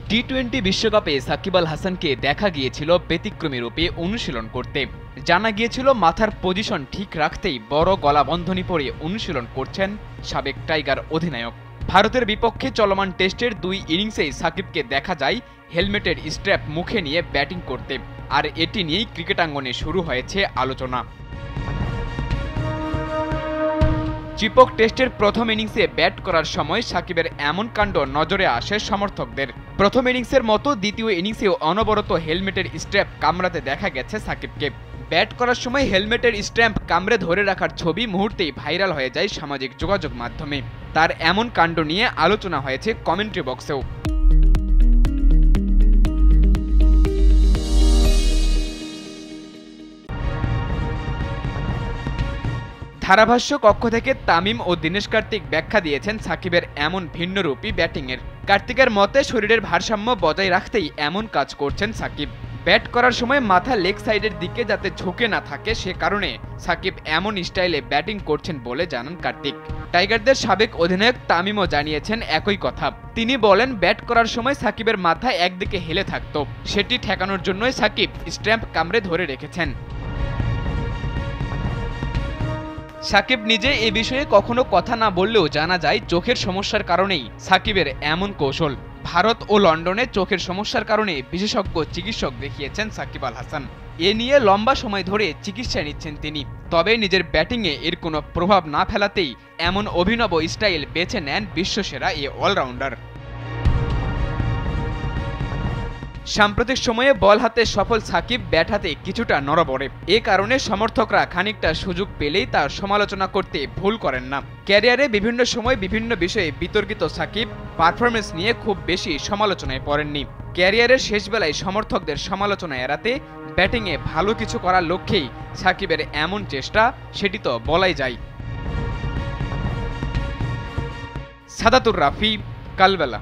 টি-20 বিশ্বকাপে সাকিব আল হাসানকে দেখা গিয়েছিল ব্যতিক্রমী রূপে অনুশীলন করতে। জানা গিয়েছিল মাথার পজিশন ঠিক রাখতেই বড় গলাবন্ধনী পরে অনুশীলন করছেন সাবেক টাইগার অধিনায়ক। ভারতের বিপক্ষে চলমান টেস্টের 2 ইনিংসেই সাকিবকে দেখা যায় হেলমেটের স্ট্র্যাপ মুখে নিয়ে ব্যাটিং করতে, আর এটি নিয়েই ক্রিকেটাঙ্গনে শুরু হয়েছে আলোচনা। চিপক টেস্টের প্রথম ইনিংসে ব্যাট করার সময় সাকিবের এমন কাণ্ড নজরে আসে সমর্থকদের। প্রথম ইনিংসের মতো দ্বিতীয় ইনিংসেও অনবরত হেলমেটের স্ট্র্যাপ কামড়াতে দেখা গেছে সাকিবকে। ব্যাট করার সময় হেলমেটের স্ট্র্যাপ কামড়ে ধরে রাখার ছবি মুহূর্তেই ভাইরাল হয়ে যায় সামাজিক যোগাযোগ মাধ্যমে। তার এমন কাণ্ড নিয়ে আলোচনা হয়েছে কমেন্ট্রি বক্সেও। ধারাভাষ্য কক্ষ থেকে তামিম ও দীনেশ কার্তিক ব্যাখ্যা দিয়েছেন সাকিবের এমন ভিন্নরূপী ব্যাটিংয়ের। কার্তিকের মতে শরীরের ভারসাম্য বজায় রাখতেই এমন কাজ করছেন সাকিব। ব্যাট করার সময় মাথা লেগ সাইডের দিকে যাতে ঝুঁকে না থাকে, সে কারণে সাকিব এমন স্টাইলে ব্যাটিং করছেন বলে জানান কার্তিক। টাইগারদের সাবেক অধিনায়ক তামিমও জানিয়েছেন একই কথা। তিনি বলেন, ব্যাট করার সময় সাকিবের মাথা একদিকে হেলে থাকত, সেটি ঠেকানোর জন্যই সাকিব স্ট্যাম্প কামড়ে ধরে রেখেছেন। সাকিব নিজে এ বিষয়ে কখনো কথা না বললেও জানা যায় চোখের সমস্যার কারণেই সাকিবের এমন কৌশল। ভারত ও লন্ডনে চোখের সমস্যার কারণে বিশেষজ্ঞ চিকিৎসক দেখিয়েছেন সাকিব আল হাসান। এ নিয়ে লম্বা সময় ধরে চিকিৎসা নিচ্ছেন তিনি। তবে নিজের ব্যাটিংয়ে এর কোনো প্রভাব না ফেলাতেই এমন অভিনব স্টাইল বেছে নেন বিশ্বসেরা এ অলরাউন্ডার। সাম্প্রতিক সময়ে বল হাতে সফল সাকিব ব্যাট হাতে কিছুটা নড়বড়ে। এ কারণে সমর্থকরা খানিকটা সুযোগ পেলেই তার সমালোচনা করতে ভুল করেন না। ক্যারিয়ারে বিভিন্ন সময় বিভিন্ন বিষয়ে বিতর্কিত সাকিব পারফরমেন্স নিয়ে খুব বেশি সমালোচনায় পড়েননি। ক্যারিয়ারের শেষ বেলায় সমর্থকদের সমালোচনা এড়াতে ব্যাটিংয়ে ভালো কিছু করার লক্ষ্যেই সাকিবের এমন চেষ্টা, সেটি তো বলাই যায়। সাদাতুর রাফি, কালবেলা।